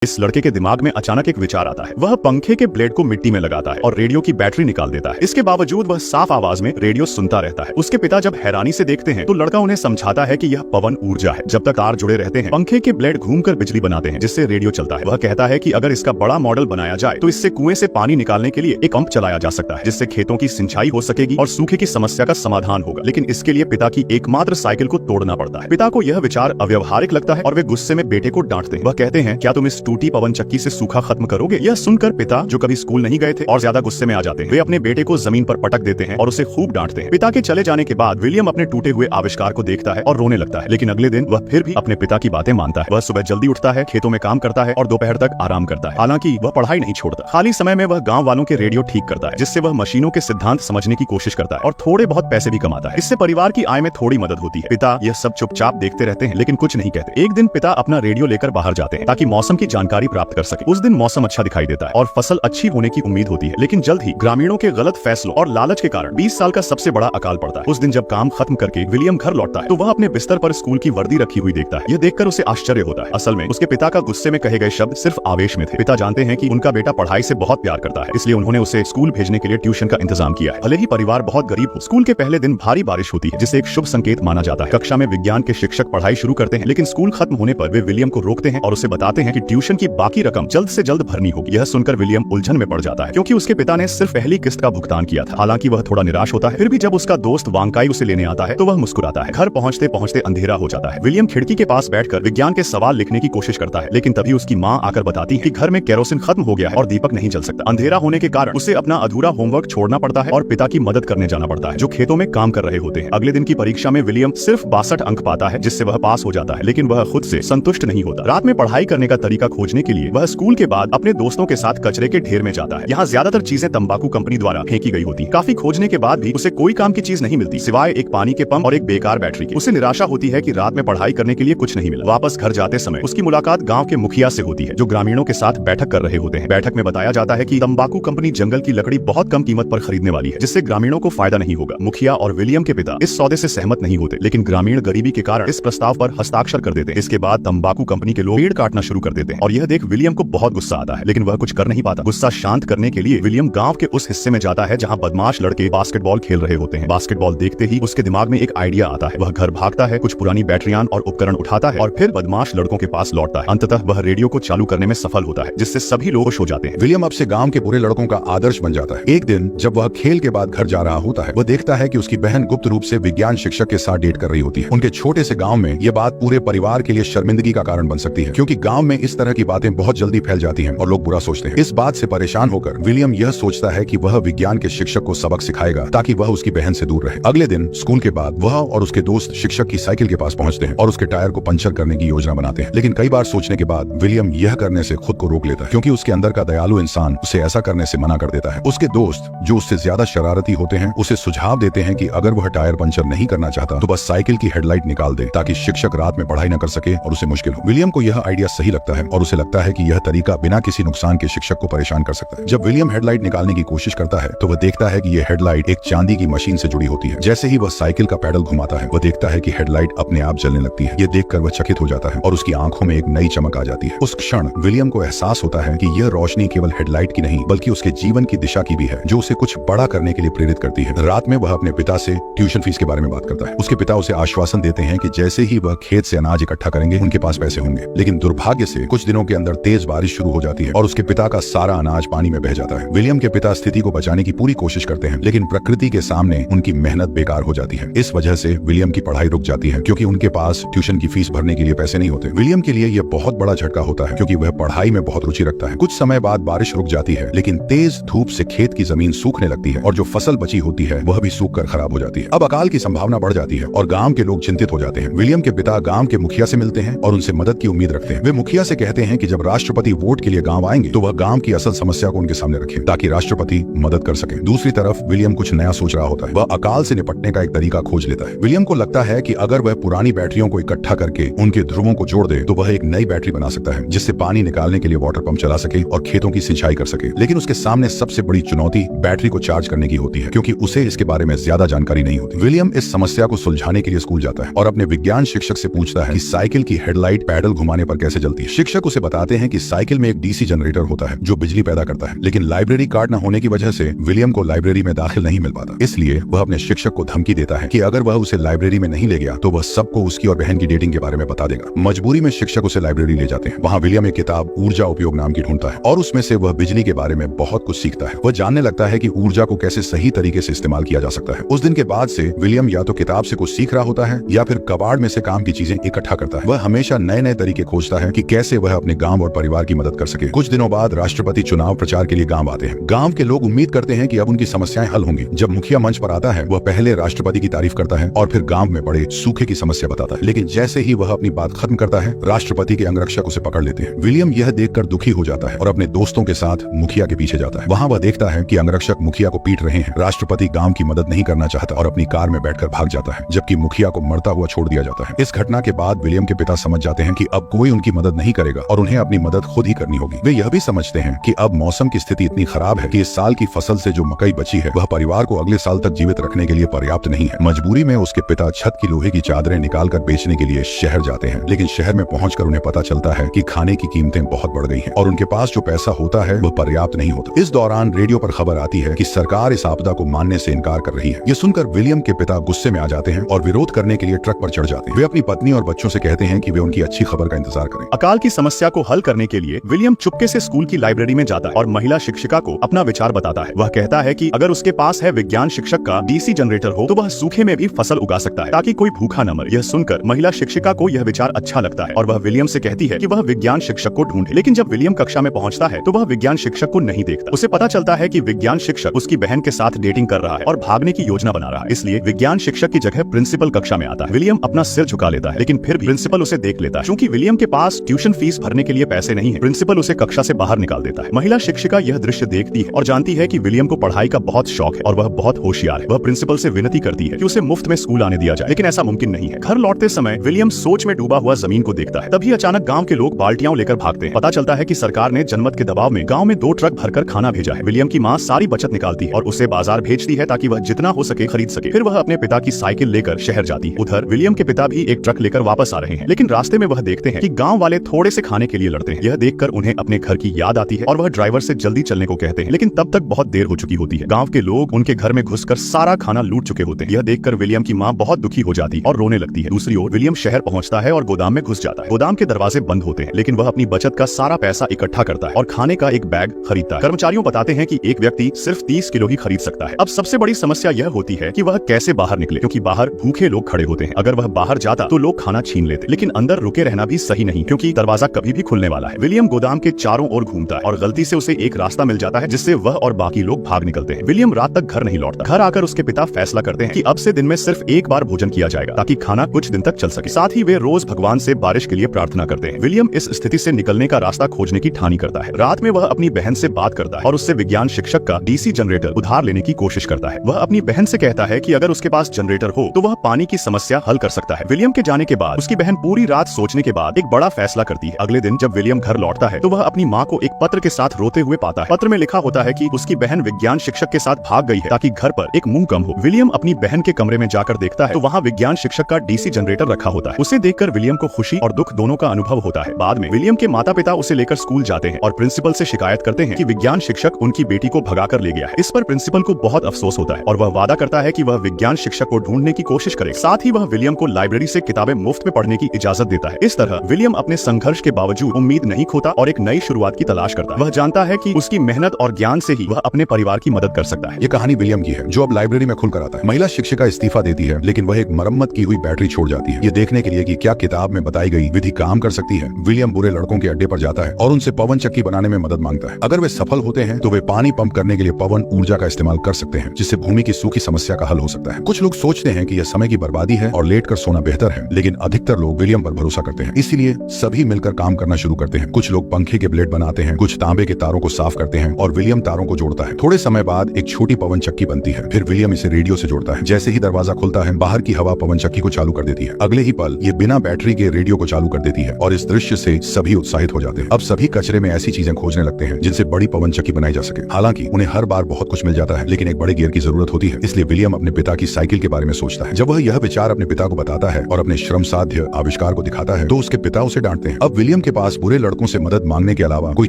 इस लड़के के दिमाग में अचानक एक विचार आता है। वह पंखे के ब्लेड को मिट्टी में लगाता है और रेडियो की बैटरी निकाल देता है। इसके बावजूद वह साफ आवाज में रेडियो सुनता रहता है। उसके पिता जब हैरानी से देखते हैं तो लड़का उन्हें समझाता है कि यह पवन ऊर्जा है। जब तक तार जुड़े रहते हैं, पंखे के ब्लेड घूमकर बिजली बनाते हैं, जिससे रेडियो चलता है। वह कहता है कि अगर इसका बड़ा मॉडल बनाया जाए तो इससे कुएं से पानी निकालने के लिए एक पंप चलाया जा सकता है, जिससे खेतों की सिंचाई हो सकेगी और सूखे की समस्या का समाधान होगा। लेकिन इसके लिए पिता की एकमात्र साइकिल को तोड़ना पड़ता है। पिता को यह विचार अव्यवहारिक लगता है और वे गुस्से में बेटे को डांटते हैं। वह कहते हैं, क्या तुम इस टूटी पवन चक्की से सूखा खत्म करोगे? यह सुनकर पिता, जो कभी स्कूल नहीं गए थे, और ज्यादा गुस्से में आ जाते हैं। वे अपने बेटे को जमीन पर पटक देते हैं और उसे खूब डांटते हैं। पिता के चले जाने के बाद विलियम अपने टूटे हुए आविष्कार को देखता है और रोने लगता है। लेकिन अगले दिन वह फिर भी अपने पिता की बातें मानता है। वह सुबह जल्दी उठता है, खेतों में काम करता है और दोपहर तक आराम करता है। हालांकि वह पढ़ाई नहीं छोड़ता। खाली समय में वह गाँव वालों के रेडियो ठीक करता है, जिससे वह मशीनों के सिद्धांत समझने की कोशिश करता है और थोड़े बहुत पैसे भी कमाता है। इससे परिवार की आय में थोड़ी मदद होती है। पिता यह सब चुपचाप देखते रहते हैं, लेकिन कुछ नहीं कहते। एक दिन पिता अपना रेडियो लेकर बाहर जाते हैं ताकि मौसम की जानकारी प्राप्त कर सके। उस दिन मौसम अच्छा दिखाई देता है और फसल अच्छी होने की उम्मीद होती है। लेकिन जल्द ही ग्रामीणों के गलत फैसलों और लालच के कारण 20 साल का सबसे बड़ा अकाल पड़ता है। उस दिन जब काम खत्म करके विलियम घर लौटता है तो वह अपने बिस्तर पर स्कूल की वर्दी रखी हुई देखता है। यह देखकर उसे आश्चर्य होता है। असल में उसके पिता का गुस्से में कहे गए शब्द सिर्फ आवेश में थे। पिता जानते हैं कि उनका बेटा पढ़ाई से बहुत प्यार करता है, इसलिए उन्होंने उसे स्कूल भेजने के लिए ट्यूशन का इंतजाम किया है। भले ही परिवार बहुत गरीब हो, स्कूल के पहले दिन भारी बारिश होती है, जिसे एक शुभ संकेत माना जाता है। कक्षा में विज्ञान के शिक्षक पढ़ाई शुरू करते हैं, लेकिन स्कूल खत्म होने पर वे विलियम को रोकते हैं और उसे बताते हैं कि ट्यूशन की बाकी रकम जल्द से जल्द भरनी होगी। यह सुनकर विलियम उलझन में पड़ जाता है, क्योंकि उसके पिता ने सिर्फ पहली किस्त का भुगतान किया था। हालांकि वह थोड़ा निराश होता है। फिर भी जब उसका दोस्त वांकाई उसे लेने आता है तो वह मुस्कुराता है। घर पहुंचते पहुंचते अंधेरा हो जाता है। विलियम खिड़की के पास बैठकर विज्ञान के सवाल लिखने की कोशिश करता है, लेकिन तभी उसकी माँ आकर बताती है कि घर में केरोसिन खत्म हो गया है और दीपक नहीं जल सकता। अंधेरा होने के कारण उसे अपना अधूरा होमवर्क छोड़ना पड़ता है और पिता की मदद करने जाना पड़ता है, जो खेतों में काम कर रहे होते हैं। अगले दिन की परीक्षा में विलियम सिर्फ 62 अंक पाता है, जिससे वह पास हो जाता है। लेकिन वह खुद से संतुष्ट नहीं होता। रात में पढ़ाई करने का तरीका खोजने के लिए वह स्कूल के बाद अपने दोस्तों के साथ कचरे के ढेर में जाता है। यहाँ ज्यादातर चीजें तंबाकू कंपनी द्वारा फेंकी गई होती। काफी खोजने के बाद भी उसे कोई काम की चीज नहीं मिलती, सिवाय एक पानी के पंप और एक बेकार बैटरी के। उसे निराशा होती है कि रात में पढ़ाई करने के लिए कुछ नहीं मिला। वापस घर जाते समय उसकी मुलाकात गांव के मुखिया से होती है, जो ग्रामीणों के साथ बैठक कर रहे होते हैं। बैठक में बताया जाता है कि तंबाकू कंपनी जंगल की लकड़ी बहुत कम कीमत पर खरीदने वाली है, जिससे ग्रामीणों को फायदा नहीं होगा। मुखिया और विलियम के पिता इस सौदे से सहमत नहीं होते, लेकिन ग्रामीण गरीबी के कारण इस प्रस्ताव पर हस्ताक्षर कर देते हैं। इसके बाद तंबाकू कंपनी के लोग पेड़ काटना शुरू कर देते हैं और यह देख विलियम को बहुत गुस्सा आता है, लेकिन वह कुछ कर नहीं पाता। गुस्सा शांत करने के लिए विलियम गांव के उस हिस्से में जाता है जहां बदमाश लड़के बास्केटबॉल खेल रहे होते हैं। बास्केटबॉल देखते ही उसके दिमाग में एक आइडिया आता है। वह घर भागता है, कुछ पुरानी बैटरियां और उपकरण उठाता है और फिर बदमाश लड़कों के पास लौटता है। अंततः वह रेडियो को चालू करने में सफल होता है, जिससे सभी लोग खुश हो जाते हैं। विलियम अब से गांव के बुरे लड़कों का आदर्श बन जाता है। एक दिन जब वह खेल के बाद घर जा रहा होता है, वह देखता है कि उसकी बहन गुप्त रूप से विज्ञान शिक्षक के साथ डेट कर रही होती है। उनके छोटे से गांव में यह बात पूरे परिवार के लिए शर्मिंदगी का कारण बन सकती है, क्योंकि गांव में इस तरह की बातें बहुत जल्दी फैल जाती हैं और लोग बुरा सोचते हैं। इस बात से परेशान होकर विलियम यह सोचता है कि वह विज्ञान के शिक्षक को सबक सिखाएगा ताकि वह उसकी बहन से दूर रहे। अगले दिन स्कूल के बाद वह और उसके दोस्त शिक्षक की साइकिल के पास पहुंचते हैं और उसके टायर को पंचर करने की योजना बनाते हैं। लेकिन कई बार सोचने के बाद विलियम यह करने से खुद को रोक लेता है, क्योंकि उसके अंदर का दयालु इंसान उसे ऐसा करने से मना कर देता है। उसके दोस्त, जो उससे ज्यादा शरारती होते हैं, उसे सुझाव देते हैं कि अगर वह टायर पंचर नहीं करना चाहता तो बस साइकिल की हेडलाइट निकाल दे, ताकि शिक्षक रात में पढ़ाई न कर सके और उसे मुश्किल हो। विलियम को यह आइडिया सही लगता है और उसे लगता है कि यह तरीका बिना किसी नुकसान के शिक्षक को परेशान कर सकता है। जब विलियम हेडलाइट निकालने की कोशिश करता है तो वह देखता है कि यह हेडलाइट एक चांदी की मशीन से जुड़ी होती है। जैसे ही वह साइकिल का पैडल घुमाता है, वह देखता है कि हेडलाइट अपने आप जलने लगती है। यह देखकर वह चकित हो जाता है और उसकी आंखों में एक नई चमक आ जाती है। उस क्षण विलियम को एहसास होता है कि यह रोशनी केवल हेडलाइट की नहीं, बल्कि उसके जीवन की दिशा की भी है, जो उसे कुछ बड़ा करने के लिए प्रेरित करती है। रात में वह अपने पिता से ट्यूशन फीस के बारे में बात करता है। उसके पिता उसे आश्वासन देते हैं कि जैसे ही वह खेत से अनाज इकट्ठा करेंगे, उनके पास पैसे होंगे। लेकिन दुर्भाग्य से कुछ दिनों के अंदर तेज बारिश शुरू हो जाती है और उसके पिता का सारा अनाज पानी में बह जाता है। विलियम के पिता स्थिति को बचाने की पूरी कोशिश करते हैं, लेकिन प्रकृति के सामने उनकी मेहनत बेकार हो जाती है। इस वजह से विलियम की पढ़ाई रुक जाती है, क्योंकि उनके पास ट्यूशन की फीस भरने के लिए पैसे नहीं होते। विलियम के लिए यह बहुत बड़ा झटका होता है, क्योंकि वह पढ़ाई में बहुत रुचि रखता है। कुछ समय बाद बारिश रुक जाती है, लेकिन तेज धूप से खेत की जमीन सूखने लगती है और जो फसल बची होती है वह भी सूख कर खराब हो जाती है। अब अकाल की संभावना बढ़ जाती है और गांव के लोग चिंतित हो जाते हैं। विलियम के पिता गांव के मुखिया से मिलते हैं और उनसे मदद की उम्मीद रखते हैं। वे मुखिया से कहते हैं कि जब राष्ट्रपति वोट के लिए गांव आएंगे तो वह गांव की असल समस्या को उनके सामने रखें, ताकि राष्ट्रपति मदद कर सके। दूसरी तरफ विलियम कुछ नया सोच रहा होता है। वह अकाल से निपटने का एक तरीका खोज लेता है। विलियम को लगता है कि अगर वह पुरानी बैटरियों को इकट्ठा करके उनके ध्रुवों को जोड़ दे तो वह एक नई बैटरी बना सकता है, जिससे पानी निकालने के लिए वाटर पंप चला सके और खेतों की सिंचाई कर सके। लेकिन उसके सामने सबसे बड़ी चुनौती बैटरी को चार्ज करने की होती है, क्योंकि उसे इसके बारे में ज्यादा जानकारी नहीं होती। विलियम इस समस्या को सुलझाने के लिए स्कूल जाता है और अपने विज्ञान शिक्षक से पूछता है कि साइकिल की हेडलाइट पैडल घुमाने पर कैसे जलती है। शिक्षक उसे बताते हैं कि साइकिल में एक डीसी जनरेटर होता है जो बिजली पैदा करता है, लेकिन लाइब्रेरी कार्ड न होने की वजह से विलियम को लाइब्रेरी में दाखिल नहीं मिल पाता। इसलिए वह अपने शिक्षक को धमकी देता है कि अगर वह उसे लाइब्रेरी में नहीं ले गया तो वह सबको उसकी और बहन की डेटिंग के बारे में बता देगा। मजबूरी में शिक्षक उसे लाइब्रेरी ले जाते हैं। वहाँ विलियम एक किताब ऊर्जा उपयोग नाम की ढूंढता है और उसमें से वह बिजली के बारे में बहुत कुछ सीखता है। वह जानने लगता है कि ऊर्जा को कैसे सही तरीके से इस्तेमाल किया जा सकता है। उस दिन के बाद से विलियम या तो किताब से कुछ सीख रहा होता है या फिर कबाड़ में से काम की चीजें इकट्ठा करता है। वह हमेशा नए नए तरीके खोजता है कि कैसे वह अपने गांव और परिवार की मदद कर सके। कुछ दिनों बाद राष्ट्रपति चुनाव प्रचार के लिए गांव आते हैं। गांव के लोग उम्मीद करते हैं कि अब उनकी समस्याएं हल होंगी। जब मुखिया मंच पर आता है, वह पहले राष्ट्रपति की तारीफ करता है और फिर गांव में बड़े सूखे की समस्या बताता है। लेकिन जैसे ही वह अपनी बात खत्म करता है, राष्ट्रपति के अंगरक्षक उसे पकड़ लेते हैं। विलियम यह देखकर दुखी हो जाता है और अपने दोस्तों के साथ मुखिया के पीछे जाता है। वहाँ वह देखता है कि अंगरक्षक मुखिया को पीट रहे हैं। राष्ट्रपति गांव की मदद नहीं करना चाहता और अपनी कार में बैठकर भाग जाता है, जबकि मुखिया को मरता हुआ छोड़ दिया जाता है। इस घटना के बाद विलियम के पिता समझ जाते हैं कि अब कोई उनकी मदद नहीं करेगा और उन्हें अपनी मदद खुद ही करनी होगी। वे यह भी समझते हैं कि अब मौसम की स्थिति इतनी खराब है कि इस साल की फसल से जो मकई बची है वह परिवार को अगले साल तक जीवित रखने के लिए पर्याप्त नहीं है। मजबूरी में उसके पिता छत की लोहे की चादरें निकालकर बेचने के लिए शहर जाते हैं, लेकिन शहर में पहुंचकर उन्हें पता चलता है कि खाने की कीमतें बहुत बढ़ गई हैं और उनके पास जो पैसा होता है वह पर्याप्त नहीं होता। इस दौरान रेडियो पर खबर आती है कि सरकार इस आपदा को मानने से इनकार कर रही है। ये सुनकर विलियम के पिता गुस्से में आ जाते हैं और विरोध करने के लिए ट्रक पर चढ़ जाते हैं। वे अपनी पत्नी और बच्चों से कहते हैं कि वे उनकी अच्छी खबर का इंतजार करें। अकाल की समस्या को हल करने के लिए विलियम चुपके से स्कूल की लाइब्रेरी में जाता है और महिला शिक्षिका को अपना विचार बताता है। वह कहता है कि अगर उसके पास है विज्ञान शिक्षक का डीसी जनरेटर हो तो वह सूखे में भी फसल उगा सकता है ताकि कोई भूखा न मरे। यह सुनकर महिला शिक्षिका को यह विचार अच्छा लगता है और वह विलियम से कहती है कि वह विज्ञान शिक्षक को ढूंढे। लेकिन जब विलियम कक्षा में पहुंचता है तो वह विज्ञान शिक्षक को नहीं देखता। उसे पता चलता है कि विज्ञान शिक्षक उसकी बहन के साथ डेटिंग कर रहा है और भागने की योजना बना रहा है। इसलिए विज्ञान शिक्षक की जगह प्रिंसिपल कक्षा में आता है। विलियम अपना सिर झुका लेता है, लेकिन फिर भी प्रिंसिपल उसे देख लेता है। क्योंकि विलियम के पास ट्यूशन फीस भरने के लिए पैसे नहीं है, प्रिंसिपल उसे कक्षा से बाहर निकाल देता है। महिला शिक्षिका यह दृश्य देखती है और जानती है कि विलियम को पढ़ाई का बहुत शौक है और वह बहुत होशियार है। वह प्रिंसिपल से विनती करती है कि उसे मुफ्त में स्कूल आने दिया जाए, लेकिन ऐसा मुमकिन नहीं है। घर लौटते समय विलियम सोच में डूबा हुआ जमीन को देखता है। तभी अचानक गांव के लोग बाल्टियां लेकर भागते हैं। पता चलता है कि सरकार ने जनमत के दबाव में गांव में 2 ट्रक भरकर खाना भेजा है। विलियम की मां सारी बचत निकालती है और उसे बाजार भेजती है ताकि वह जितना हो सके खरीद सके। फिर वह अपने पिता की साइकिल लेकर शहर जाती है। उधर विलियम के पिता भी एक ट्रक लेकर वापस आ रहे हैं, लेकिन रास्ते में वह देखते हैं कि गांव वाले थोड़े से खाने के लिए लड़ते हैं। यह देखकर उन्हें अपने घर की याद आती है और वह ड्राइवर से जल्दी चलने को कहते हैं, लेकिन तब तक बहुत देर हो चुकी होती है। गांव के लोग उनके घर में घुसकर सारा खाना लूट चुके होते हैं। यह देखकर विलियम की मां बहुत दुखी हो जाती है और रोने लगती है। दूसरी ओर विलियम शहर पहुंचता है और गोदाम में घुस जाता है। गोदाम के दरवाजे बंद होते हैं, लेकिन वह अपनी बचत का सारा पैसा इकट्ठा करता है और खाने का एक बैग खरीदता है। कर्मचारियों बताते हैं कि एक व्यक्ति सिर्फ 30 किलो ही खरीद सकता है। अब सबसे बड़ी समस्या यह होती है कि वह कैसे बाहर निकले, क्योंकि बाहर भूखे लोग खड़े होते हैं। अगर वह बाहर जाता तो लोग खाना छीन लेते, लेकिन अंदर रुके रहना भी सही नहीं, क्योंकि दरवाजा कभी भी खुलने वाला है। विलियम गोदाम के चारों ओर घूमता है और गलती से उसे एक रास्ता मिल जाता है जिससे वह और बाकी लोग भाग निकलते हैं। विलियम रात तक घर नहीं लौटता। घर आकर उसके पिता फैसला करते हैं कि अब से दिन में सिर्फ एक बार भोजन किया जाएगा ताकि खाना कुछ दिन तक चल सके। साथ ही वे रोज भगवान से बारिश के लिए प्रार्थना करते हैं। विलियम इस स्थिति से निकलने का रास्ता खोजने की ठानी करता है। रात में वह अपनी बहन से बात करता है और उससे विज्ञान शिक्षक का डीसी जनरेटर उधार लेने की कोशिश करता है। वह अपनी बहन से कहता है कि अगर उसके पास जनरेटर हो तो वह पानी की समस्या हल कर सकता है। विलियम के जाने के बाद उसकी बहन पूरी रात सोचने के बाद एक बड़ा फैसला करती है। अगले दिन जब विलियम घर लौटता है तो वह अपनी माँ को एक पत्र के साथ रोते हुए पाता है। पत्र में लिखा होता है कि उसकी बहन विज्ञान शिक्षक के साथ भाग गई है ताकि घर पर एक मुंह कम हो। विलियम अपनी बहन के कमरे में जाकर देखता है तो वहाँ विज्ञान शिक्षक का डीसी जनरेटर रखा होता है। उसे देखकर विलियम को खुशी और दुख दोनों का अनुभव होता है। बाद में विलियम के माता पिता उसे लेकर स्कूल जाते हैं और प्रिंसिपल से शिकायत करते हैं कि विज्ञान शिक्षक उनकी बेटी को भगाकर ले गया है। इस पर प्रिंसिपल को बहुत अफसोस होता है और वह वादा करता है कि वह विज्ञान शिक्षक को ढूंढने की कोशिश करेगा। साथ ही वह विलियम को लाइब्रेरी से किताबें मुफ्त में पढ़ने की इजाजत देता है। इस तरह विलियम अपने संघर्ष के बावजूद उम्मीद नहीं खोता और एक नई शुरुआत की तलाश करता है। वह जानता है कि उसकी मेहनत और ज्ञान से ही वह अपने परिवार की मदद कर सकता है। ये कहानी विलियम की है जो अब लाइब्रेरी में खुलकर आता है। महिला शिक्षिका इस्तीफा देती है, लेकिन वह एक मरम्मत की हुई बैटरी छोड़ जाती है, ये देखने के लिए कि क्या किताब में बताई गई विधि काम कर सकती है। विलियम बुरे लड़कों के अड्डे पर जाता है और उनसे पवन चक्की बनाने में मदद मांगता है। अगर वे सफल होते हैं तो वे पानी पंप करने के लिए पवन ऊर्जा का इस्तेमाल कर सकते हैं, जिससे भूमि की सूखी समस्या का हल हो सकता है। कुछ लोग सोचते हैं कि यह समय की बर्बादी है और लेट कर सोना बेहतर है, लेकिन अधिकतर लोग विलियम पर भरोसा करते हैं। इसीलिए सभी मिलकर काम करना शुरू करते हैं। कुछ लोग पंखे के ब्लेड बनाते हैं, कुछ तांबे के तारों को साफ करते हैं और विलियम तारों को जोड़ता है। थोड़े समय बाद एक छोटी पवन चक्की बनती है। फिर विलियम इसे रेडियो से जोड़ता है। जैसे ही दरवाजा खुलता है, बाहर की हवा पवन चक्की को चालू कर देती है। अगले ही पल ये बिना बैटरी के रेडियो को चालू कर देती है और इस दृश्य से सभी उत्साहित हो जाते हैं। अब सभी कचरे में ऐसी चीजें खोजने लगते हैं जिनसे बड़ी पवन चक्की बनाई जा सके। हालांकि उन्हें हर बार बहुत कुछ मिल जाता है, लेकिन एक बड़े गियर की जरूरत होती है। इसलिए विलियम अपने पिता की साइकिल के बारे में सोचता है। जब वह यह विचार अपने पिता को बताता है और अपने श्रम साध्य आविष्कार को दिखाता है तो उसके पिता उसे डांटते हैं। अब विलियम के पास बुरे लड़कों से मदद मांगने के अलावा कोई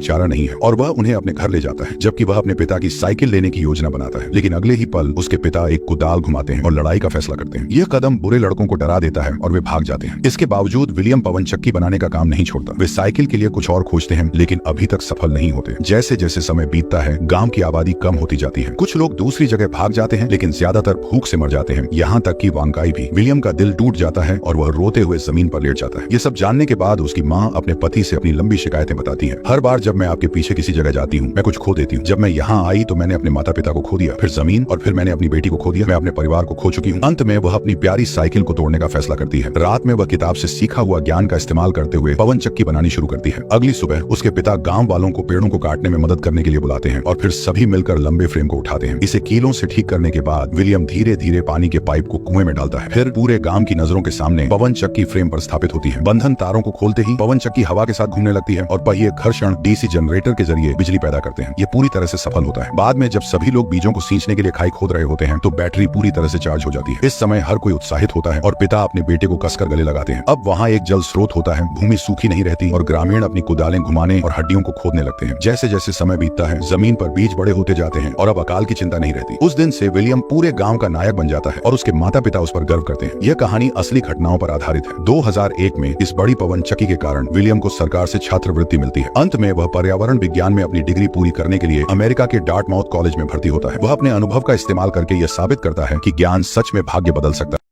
चारा नहीं है और वह उन्हें अपने घर ले जाता है, जबकि वह अपने पिता की साइकिल लेने की योजना बनाता है। लेकिन अगले ही पल उसके पिता एक कुदाल घुमाते हैं और लड़ाई का फैसला करते हैं। यह कदम बुरे लड़कों को डरा देता है और वे भाग जाते हैं। इसके बावजूद विलियम पवन चक्की बनाने का काम नहीं छोड़ता। वे साइकिल के लिए कुछ और खोजते हैं, लेकिन अभी तक सफल नहीं होते। जैसे जैसे समय बीतता है, गांव की आबादी कम होती जाती है। कुछ लोग दूसरी जगह भाग जाते हैं, लेकिन ज्यादातर भूख से मर जाते हैं। यहाँ तक कि वांकाई भी। विलियम का दिल टूट जाता है और वह रोते हुए जमीन पर लेट जाता है। ये सब जानने के बाद उसकी माँ अपने पति से अपनी लंबी शिकायतें बताती है। हर बार जब मैं आपके पीछे किसी जगह जाती हूँ, मैं कुछ खो देती हूँ। जब मैं यहाँ आई तो मैंने अपने माता पिता को खो दिया, फिर जमीन, और फिर मैंने अपनी बेटी को खो दिया। मैं अपने परिवार को खो चुकी हूँ। अंत में वह अपनी प्यारी साइकिल को तोड़ने का फैसला करती है। रात में वह किताब से सीखा हुआ ज्ञान का इस्तेमाल करते हुए पवन चक्की बनानी शुरू करती है। अगली सुबह उसके पिता गांव वालों को पेड़ों को काटने में मदद करने के लिए बुलाते हैं और फिर सभी मिलकर लंबे फ्रेम को उठाते हैं। इसे कीलों से ठीक करने के बाद विलियम धीरे धीरे पानी के पाइप को कुएं में डालता है। फिर पूरे गांव की नजरों के सामने पवन चक्की फ्रेम पर स्थापित होती है। बंधन तारों को खोलते ही पवन चक्की हवा के साथ घूमने लगती है और पहिए घर्षण डीसी जनरेटर के जरिए बिजली पैदा करते हैं। ये पूरी तरह से सफल होता है। बाद में जब सभी लोग बीजों को सींचने के लिए खाई खोद रहे होते हैं तो बैटरी पूरी तरह से चार्ज हो जाती है। इस समय हर कोई उत्साहित होता है और पिता अपने बेटे को कसकर गले लगाते हैं। अब वहाँ एक जल स्रोत होता है, भूमि सूखी नहीं रहती और ग्रामीण अपनी कुदालें घुमाने और हड्डियों को खोदने लगते हैं। जैसे जैसे समय बीतता है, जमीन पर बीज बड़े होते जाते हैं और अब अकाल की चिंता नहीं रहती। उस दिन से विलियम पूरे गांव का नायक बन जाता है और उसके माता पिता उस पर गर्व करते हैं। यह कहानी असली घटनाओं पर आधारित है। 2001 में इस बड़ी पवन चक्की के कारण विलियम को सरकार से छात्रवृत्ति मिलती है। अंत में वह पर्यावरण विज्ञान में अपनी डिग्री पूरी करने के लिए अमेरिका के डार्टमाउथ कॉलेज में भर्ती होता है। वह अपने अनुभव का इस्तेमाल करके यह साबित करता है कि ज्ञान सच में भाग्य बदल सकता है।